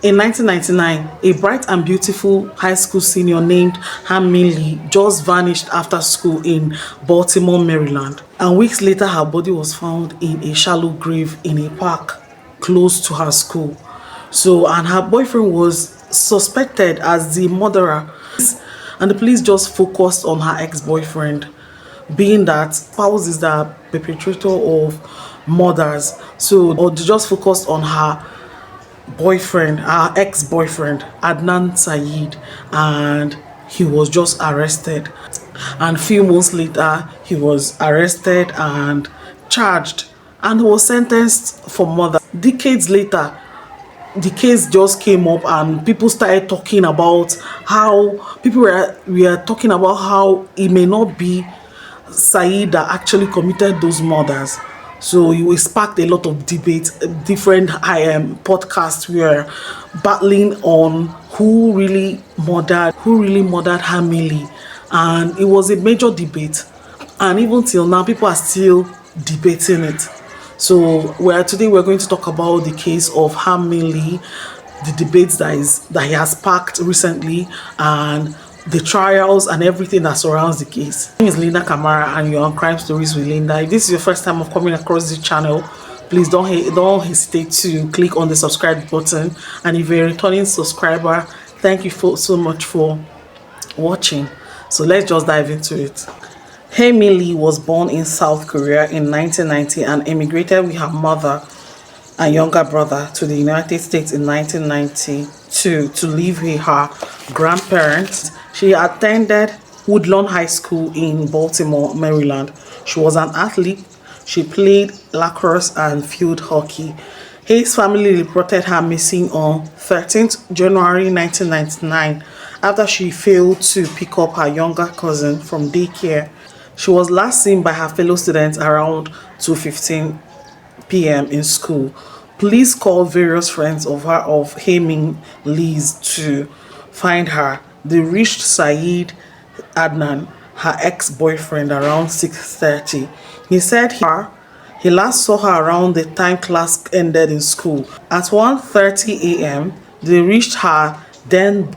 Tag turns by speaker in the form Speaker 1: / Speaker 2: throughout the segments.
Speaker 1: In 1999, a bright and beautiful high school senior named Hae Min Lee just vanished after school in Baltimore, Maryland. And weeks later, her body was found in a shallow grave in a park close to her school. And her boyfriend was suspected as the murderer. And the police just focused on her ex-boyfriend, being that spouse is the perpetrator of murders. Or they just focused on her boyfriend, our ex-boyfriend, Adnan Syed, and he was just arrested. And a few months later, he was arrested and charged, and he was sentenced for murder. Decades later, the case just came up, and people started talking about how we are talking about how it may not be Syed that actually committed those murders. So it sparked a lot of debate. Different podcasts were battling on who really murdered Hae Min Lee, and it was a major debate. And even till now, people are still debating it. So today we're going to talk about the case of Hae Min Lee, the debates that he has sparked recently, and the trials and everything that surrounds the case. My name is Linda Kamara, and you're on Crime Stories with Linda. If this is your first time of coming across this channel, please don't hesitate to click on the subscribe button. And if you're a returning subscriber, thank you so much for watching. So let's just dive into it. Hae Min Lee was born in South Korea in 1990 and immigrated with her mother and younger brother to the United States in 1992 to live with her grandparents. She attended Woodlawn High School in Baltimore, Maryland. She was an athlete. She played lacrosse and field hockey. Hae's family reported her missing on 13th January 1999 after she failed to pick up her younger cousin from daycare. She was last seen by her fellow students around 2:15 p.m. in school. Police called various friends of Hae Min Lee's to find her. They reached Syed Adnan, her ex-boyfriend, around 6:30. He said he last saw her around the time class ended in school. At 1:30 a.m., they reached her then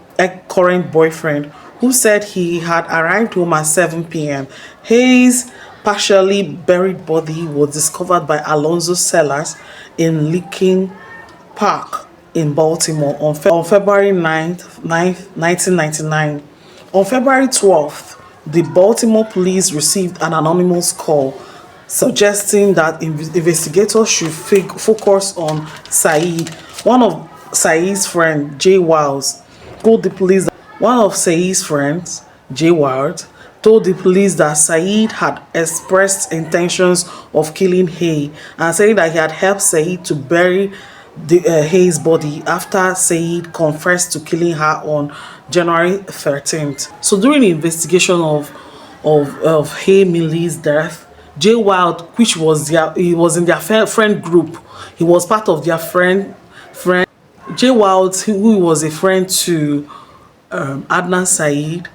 Speaker 1: current boyfriend, who said he had arrived home at 7 p.m. Hae's partially buried body was discovered by Alonzo Sellers in Lincoln Park in Baltimore on February 9th, 1999. On February 12th, the Baltimore police received an anonymous call suggesting that investigators should focus on Syed. One of Syed's friends, Jay Wiles, told the police that Syed had expressed intentions of killing Hae and saying that he had helped Syed to bury Hae's body after Syed confessed to killing her on January 13th. So during the investigation of Hae Min Lee's death, Jay Wild, which was he was in their friend group, he was part of their friend. Jay Wild, who was a friend to Adnan Syed,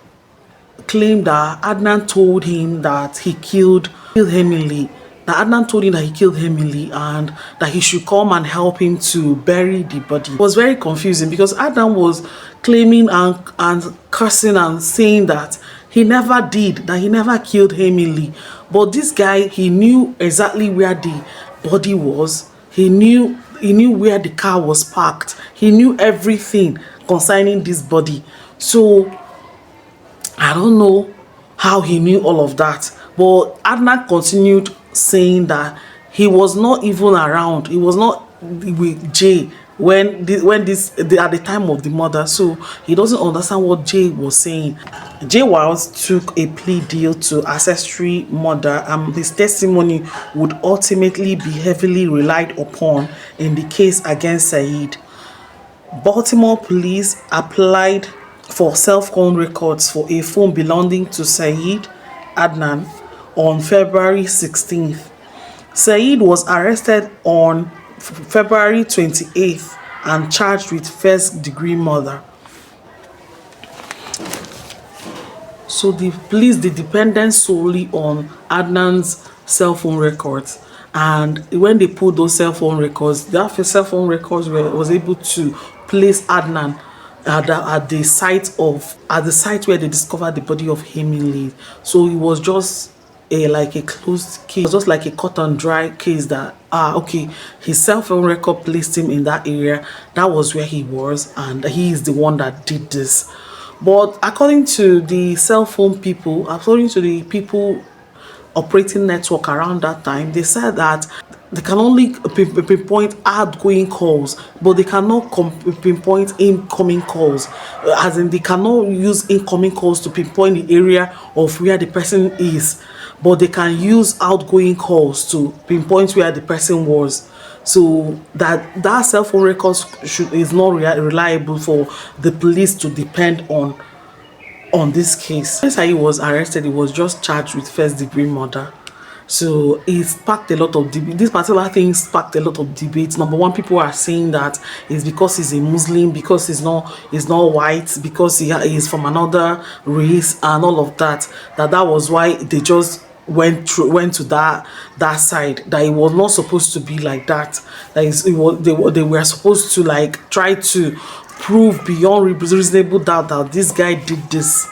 Speaker 1: claimed that Adnan told him that he killed Hae Min Lee. That Adnan told him that he killed Hae Min Lee and that he should come and help him to bury the body. It was very confusing because Adnan was claiming and cursing and saying that he never did, that he never killed Hae Min Lee. But this guy, he knew exactly where the body was. He knew where the car was parked. He knew everything concerning this body. So I don't know how he knew all of that. But Adnan continued saying that he was not even around. He was not with Jay at the time of the murder. So he doesn't understand what Jay was saying. Jay Wiles took a plea deal to accessory murder, and his testimony would ultimately be heavily relied upon in the case against Syed. Baltimore police applied for self-phone records for a phone belonging to Syed Adnan on February 16th. Syed was arrested on February 28th and charged with first-degree murder. So the police depended solely on Adnan's cell phone records, and when they pulled those cell phone records, that cell phone records was able to place Adnan at the site where they discovered the body of Hae Min Lee. So it was just like a closed case. It was just like a cut and dry case that okay, his cell phone record placed him in that area. That was where he was, and he is the one that did this. But according to the cell phone people, according to the people operating network around that time, they said that they can only pinpoint outgoing calls, but they cannot pinpoint incoming calls. As in, they cannot use incoming calls to pinpoint the area of where the person is, but they can use outgoing calls to pinpoint where the person was. So that cell phone records is not reliable for the police to depend on this case. Since he was arrested, he was just charged with first-degree murder. So it sparked a lot of debate. This particular thing sparked a lot of debates. Number one, people are saying that it's because he's a Muslim, because he's not white, because he is from another race, and all of that. That was why they just went to that side. That it was not supposed to be like that. They were supposed to like try to prove beyond reasonable doubt that this guy did this.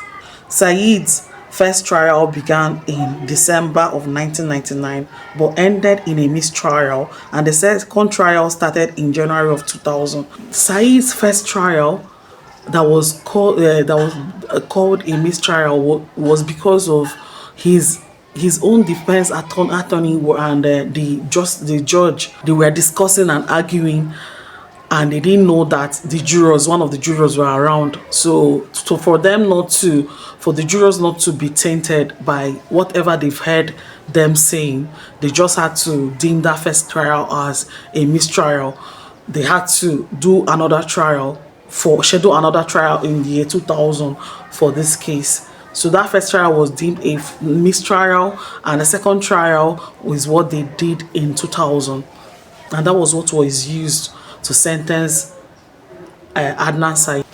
Speaker 1: Syed's first trial began in December of 1999 but ended in a mistrial, and the second trial started in January of 2000. Syed's first trial that was called a mistrial was because of his own defense attorney and the judge. They were discussing and arguing, and they didn't know that one of the jurors were around. So for the jurors not to be tainted by whatever they've heard them saying, they just had to deem that first trial as a mistrial. They had to schedule another trial in the year 2000 for this case. So that first trial was deemed a mistrial, and the second trial was what they did in 2000, and that was what was used to sentence Adnan Syed.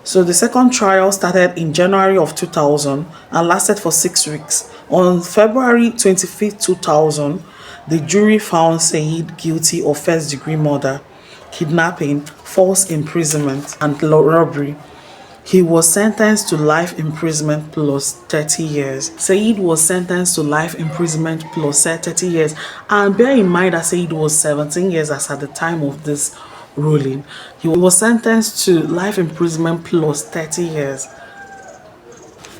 Speaker 1: So the second trial started in January of 2000 and lasted for 6 weeks. On February 25th, 2000, the jury found Syed guilty of first-degree murder, kidnapping, false imprisonment, and robbery. He was sentenced to life imprisonment plus 30 years. Syed was sentenced to life imprisonment plus 30 years. And bear in mind that Syed was 17 years as at the time of this ruling. He was sentenced to life imprisonment plus 30 years.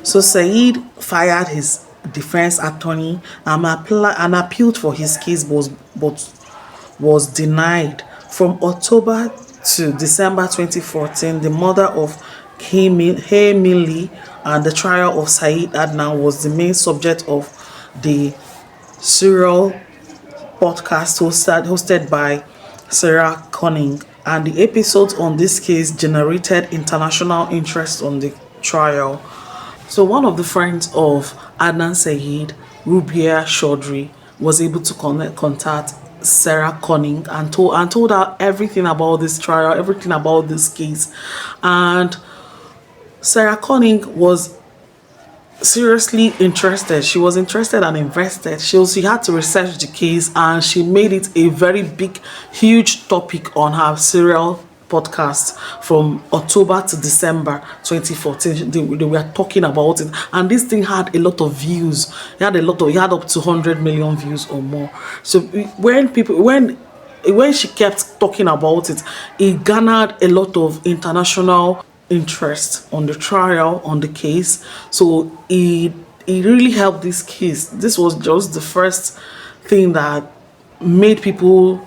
Speaker 1: So Syed fired his defense attorney and appealed for his case, but was denied. From October to December 2014, the murder of Hae Min Lee and the trial of Syed Adnan was the main subject of the serial podcast hosted by Sarah Conning, and the episodes on this case generated international interest on the trial. So one of the friends of Adnan Syed, Rubia Chaudhry, was able to contact Sarah Conning and told her everything about this trial, everything about this case. And Sarah Conning was seriously interested. She was interested and invested. She had to research the case, and she made it a very big, huge topic on her serial podcast from October to December 2014. They were talking about it, and this thing had a lot of views. It had up to 100 million views or more. So when she kept talking about it, it garnered a lot of international interest on the trial, on the case. So it really helped this case. This was just the first thing that made people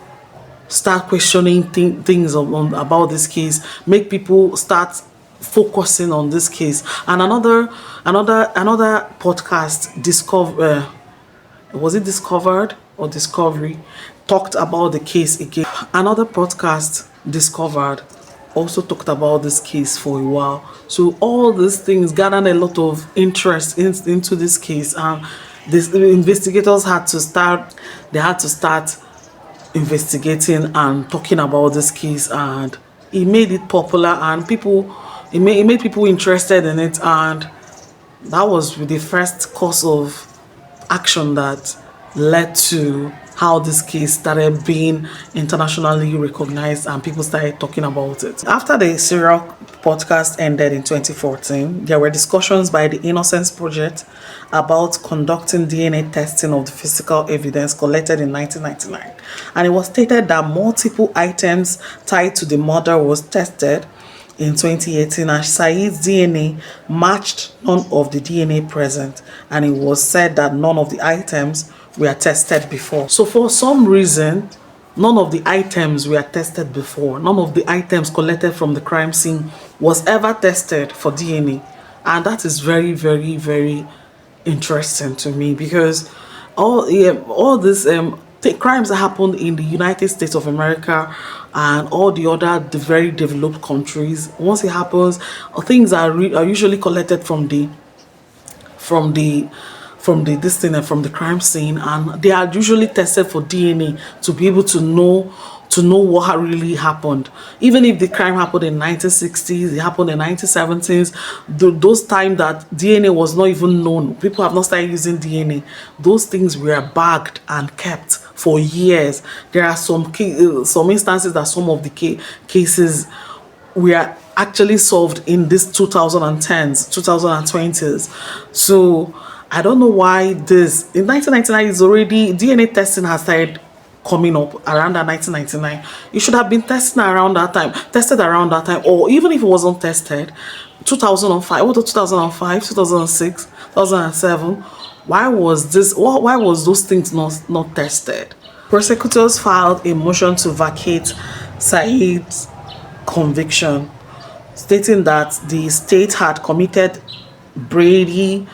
Speaker 1: start questioning things about this case, make people start focusing on this case. And another podcast, was it Discovered or Discovery, talked about the case again. Another podcast, Discovered, also talked about this case for a while. So all these things gathered a lot of interest into this case, and the investigators had to start investigating and talking about this case, and it made it popular, and it made people interested in it, and that was the first course of action that led to how this case started being internationally recognized and people started talking about it. After the serial podcast ended in 2014, there were discussions by the Innocence Project about conducting DNA testing of the physical evidence collected in 1999. And it was stated that multiple items tied to the murder was tested in 2018, and Syed's DNA matched none of the DNA present, and it was said that none of the items were tested before. So for some reason, none of the items were tested before. None of the items collected from the crime scene was ever tested for DNA. And that is very, very, very interesting to me, because all this crimes that happened in the United States of America and all the very developed countries, once it happens, things are usually collected from the this thing from the crime scene, and they are usually tested for DNA to be able to know what really happened. Even if the crime happened in 1960s, it happened in 1970s, those times that DNA was not even known, people have not started using DNA, those things were bagged and kept for years. There are some instances that some of the cases were actually solved in this 2010s, 2020s. So I don't know why this in 1999 is already DNA testing has started coming up around that 1999. It should have been tested around that time, or even if it wasn't tested, 2005, what 2005, 2006, 2007. Why was those things not tested? Prosecutors filed a motion to vacate Syed's conviction, stating that the state had committed Brady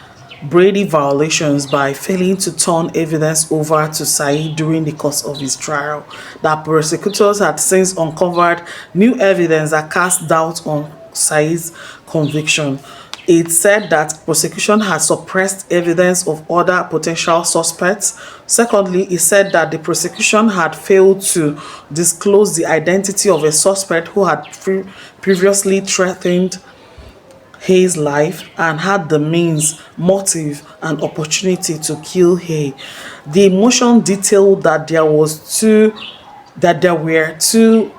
Speaker 1: violations by failing to turn evidence over to Syed during the course of his trial. That prosecutors had since uncovered new evidence that cast doubt on Syed's conviction. It said that prosecution had suppressed evidence of other potential suspects. Secondly, it said that the prosecution had failed to disclose the identity of a suspect who had previously threatened Hae's life and had the means, motive, and opportunity to kill Hae. The motion detailed that there were two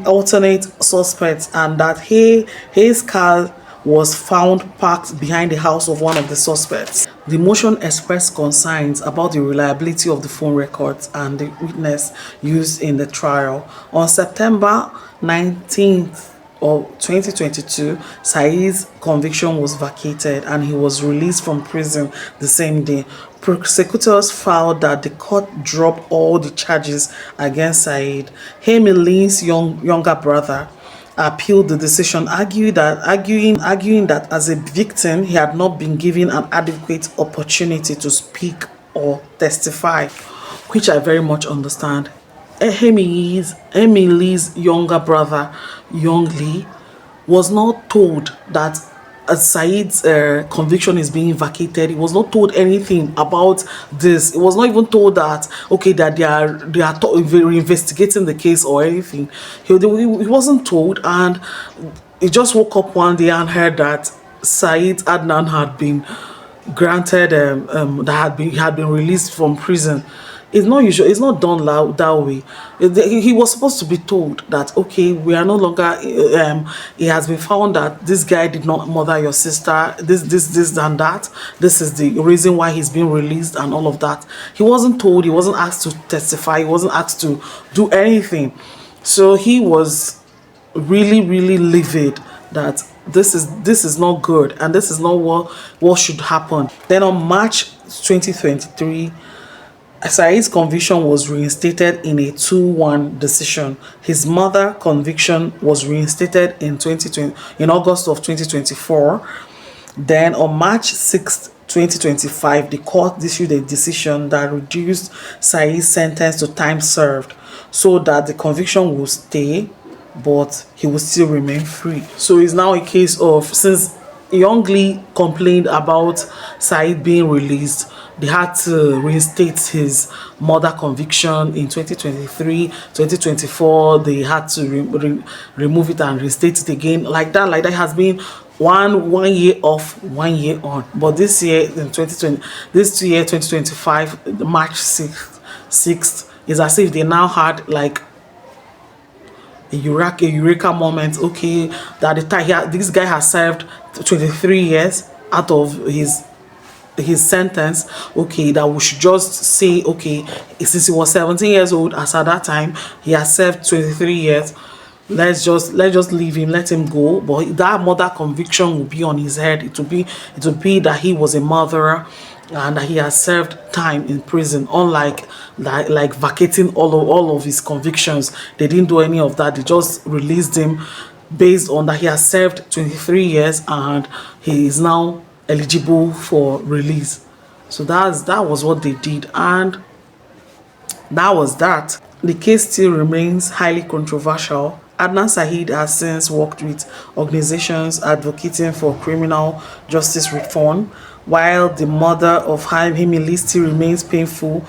Speaker 1: alternate suspects, and that Hae's car was found parked behind the house of one of the suspects. The motion expressed concerns about the reliability of the phone records and the witness used in the trial. On September 19th of 2022, Syed's conviction was vacated and he was released from prison the same day. Prosecutors filed that the court drop all the charges against Syed. Hae Min Lee's younger brother appealed the decision, arguing that as a victim he had not been given an adequate opportunity to speak or testify, which I very much understand. Hae Min Lee's younger brother, Young Lee, was not told that Syed's conviction is being vacated. He was not told anything about this. He was not even told that that they are investigating the case or anything. He wasn't told, and he just woke up one day and heard that Syed Adnan had been granted he had been released from prison. It's not usual. It's not done that way. He was supposed to be told that we are no longer. It has been found that this guy did not murder your sister. This and that. This is the reason why he's being released and all of that. He wasn't told. He wasn't asked to testify. He wasn't asked to do anything. So he was really, really livid that this is not good and this is not what should happen. Then on March 2023. Syed's conviction was reinstated in a 2-1 decision. His mother's conviction was reinstated in August of 2024. Then on March 6th, 2025, the court issued a decision that reduced Syed's sentence to time served so that the conviction will stay, but he will still remain free. So it's now a case of, since Young Lee complained about Syed being released, they had to reinstate his murder conviction in 2023, 2024. They had to remove it and reinstate it again. Like that has been one year off, 1 year on. But this year, in 2020, 2025, March 6th, It's as if they now had like a eureka moment. Okay, that the time this guy has served 23 years out of his sentence. Okay, that we should just say, okay, since he was 17 years old as at that time, he has served 23 years. Let's just leave him, let him go. But that murder conviction will be on his head. It will be that he was a murderer and that he has served time in prison. Unlike like vacating all of his convictions, they didn't do any of that. They just released him based on that he has served 23 years and he is now eligible for release. So that was what they did, and that was that. The case still remains highly controversial. Adnan Syed has since worked with organizations advocating for criminal justice reform, while the murder of Hae Min Lee still remains painful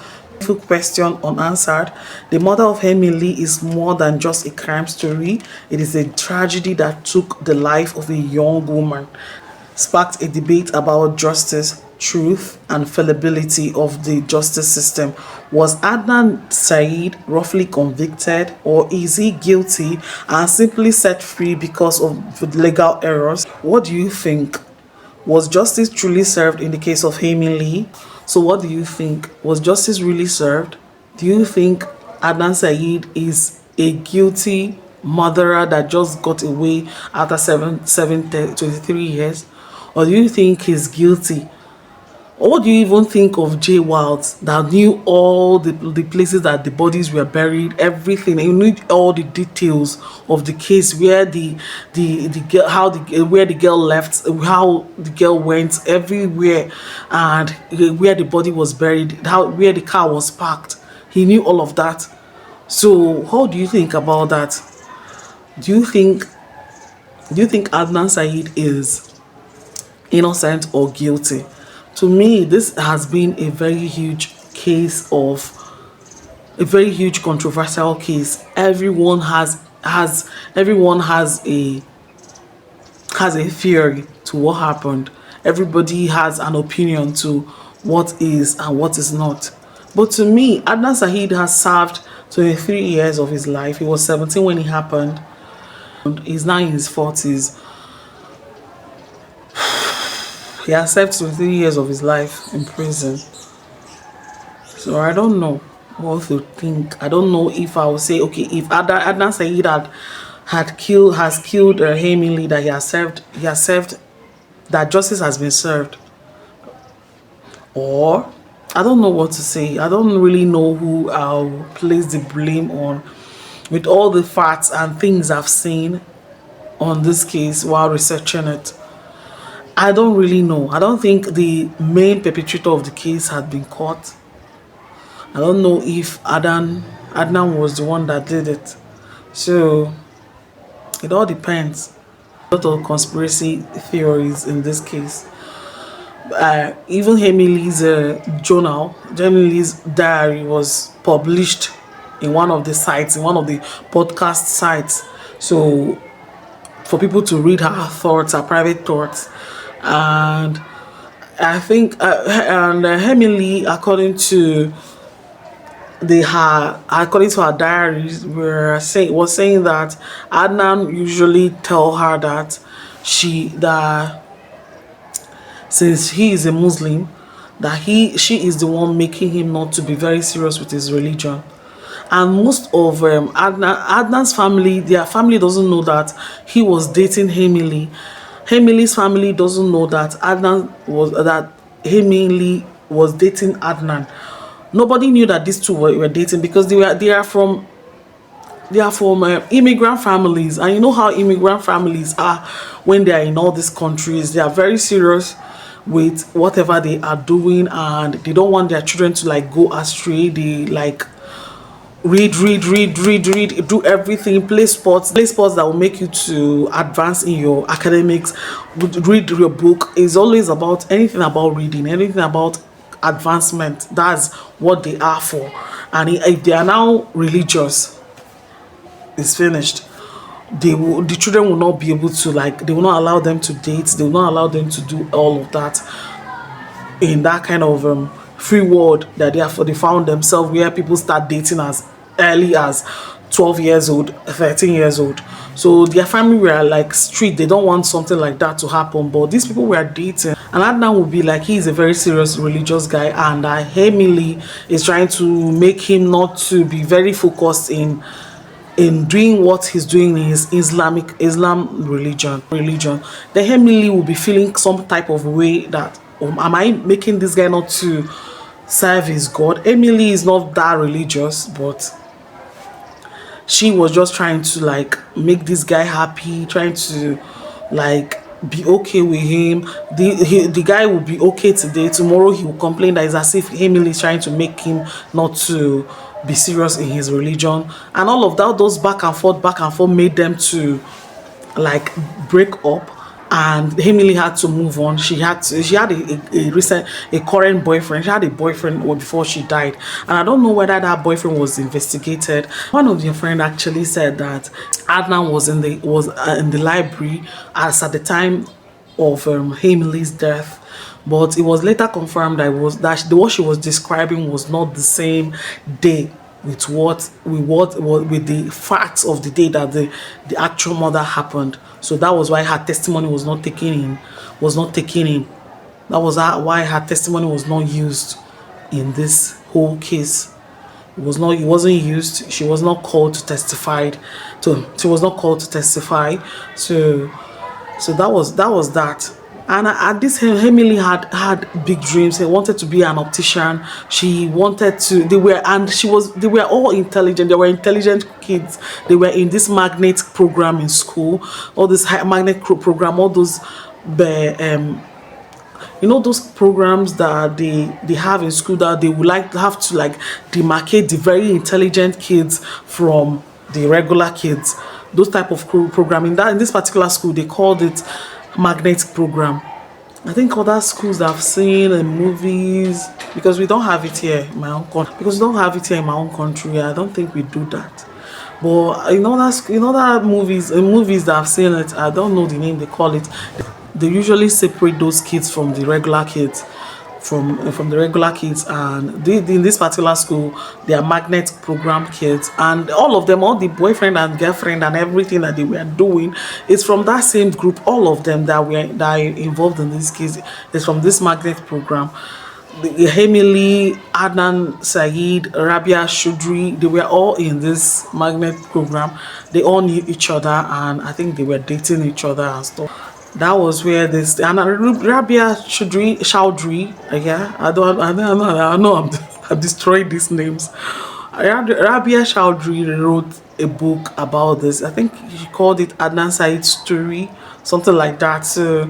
Speaker 1: question unanswered. The murder of Hae Min Lee is more than just a crime story. It is a tragedy that took the life of a young woman, sparked a debate about justice, truth, and fallibility of the justice system. Was Adnan Syed roughly convicted, or is he guilty and simply set free because of legal errors? What do you think? Was justice truly served in the case of Hae Min Lee? So what do you think? Was justice really served? Do you think Adnan Syed is a guilty murderer that just got away after 23 years? Or do you think he's guilty? Or what do you even think of Jay Wilds that knew all the places that the bodies were buried, everything? He knew all the details of the case, where the girl, where the girl left, how the girl went, everywhere, and where the body was buried, where the car was parked. He knew all of that. So how do you think about that? Do you think Adnan Syed is innocent or guilty? To me, this has been a very huge case of a very huge controversial case. Everyone has a theory to what happened. Everybody has an opinion to what is and what is not. But to me, Adnan Syed has served 23 years of his life. He was 17 when it happened. He's now in his 40s. He has served 23 years of his life in prison. So I don't know what to think. I don't know if I will say, okay, if Adnan Syed has killed Hae Min Lee, that he has served, that justice has been served. Or I don't know what to say. I don't really know who I'll place the blame on, with all the facts and things I've seen on this case while researching it. I don't really know. I don't think the main perpetrator of the case had been caught. I don't know if Adnan was the one that did it. So it all depends. A lot of conspiracy theories in this case. Even Hae Min Lee's journal, Hae Min Lee's diary, was published in one of the sites, in one of the podcast sites. So for people to read her thoughts, her private thoughts. And I think Hae Min Lee, according to her diaries, was saying that Adnan usually tell her that since he is a Muslim, that she is the one making him not to be very serious with his religion. And most of Adnan's family, their family doesn't know that he was dating Hae Min Lee. Hae Min Lee's family doesn't know that Hae Min Lee was dating Adnan. Nobody knew that these two were dating, because they are from immigrant families, and you know how immigrant families are when they are in all these countries. They are very serious with whatever they are doing, and they don't want their children to like go astray. They like read, do everything, play sports that will make you to advance in your academics. Read your book. It's always about anything about reading, anything about advancement. That's what they are for. And if they are now religious, it's finished. The children will not be able to, like, they will not allow them to date, they will not allow them to do all of that in that kind of free world that they found themselves, where people start dating as early as 12 years old, 13 years old. So their family were like street. They don't want something like that to happen. But these people were dating. And Adnan would be like, he's a very serious religious guy. And Hae Min Lee is trying to make him not to be very focused in doing what he's doing in his Islam religion. Then Hae Min Lee will be feeling some type of way that, am I making this guy not to serve his God? Hae Min Lee is not that religious, but she was just trying to like make this guy happy, trying to like be okay with him. The guy will be okay today, tomorrow he will complain that it's as if Hae Min Lee is trying to make him not to be serious in his religion. And all of that, those back and forth made them to like break up. And Hae Min Lee had to move on. She had a current boyfriend. She had a boyfriend before she died, and I don't know whether that boyfriend was investigated. One of your friends actually said that Adnan was in the library as at the time of Hae Min Lee's death, but it was later confirmed that what she was describing was not the same day with with the facts of the day that the actual murder happened. So that was why her testimony was not taken in. That was why her testimony was not used in this whole case. It wasn't used. She was not called to testify. So that was that. And at this, Hae Min Lee had big dreams. He wanted to be an optician. She wanted to. They were all intelligent. They were intelligent kids. They were in this magnet program in school. All this magnet program. All those, those programs that they have in school that they would have to like demarcate the very intelligent kids from the regular kids. Those type of programming. That in this particular school they called it magnet program. I think other schools I've seen in movies, because we don't have it here in my own country. I don't think we do that. But that movies that I've seen it, I don't know the name they call it. They usually separate those kids from the regular kids. From the regular kids, and in this particular school they are magnet program kids, and all of them, all the boyfriend and girlfriend and everything that they were doing is from that same group. All of them that are involved in this case is from this magnet program. Hae Min Lee, Adnan Syed, Rabia Chaudhry, they were all in this magnet program. They all knew each other, and I think they were dating each other and stuff. That was where this and Rabia Chaudhry, yeah, I know I'm destroying these names. Rabia Chaudhry wrote a book about this. I think she called it Adnan Syed's story, something like that. So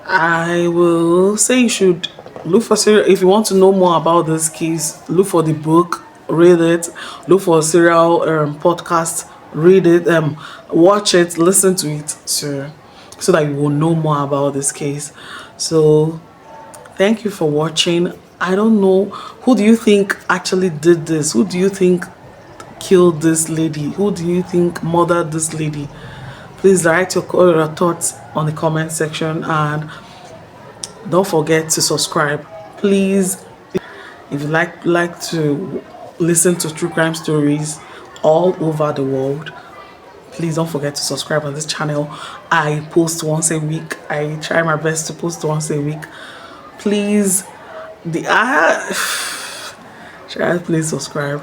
Speaker 1: I will say you should look for if you want to know more about this case. Look for the book, read it. Look for serial podcast, read it, watch it, listen to it. So that you will know more about this case. So thank you for watching. I don't know, who do you think actually did this? Who do you think killed this lady? Who do you think murdered this lady? Please write your thoughts on the comment section, and don't forget to subscribe. Please, if you like to listen to true crime stories all over the world, please don't forget to subscribe on this channel. I post once a week. I try my best to post once a week. Please, please subscribe.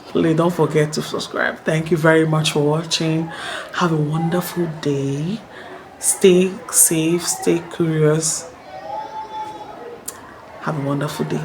Speaker 1: Please don't forget to subscribe. Thank you very much for watching. Have a wonderful day. Stay safe. Stay curious. Have a wonderful day.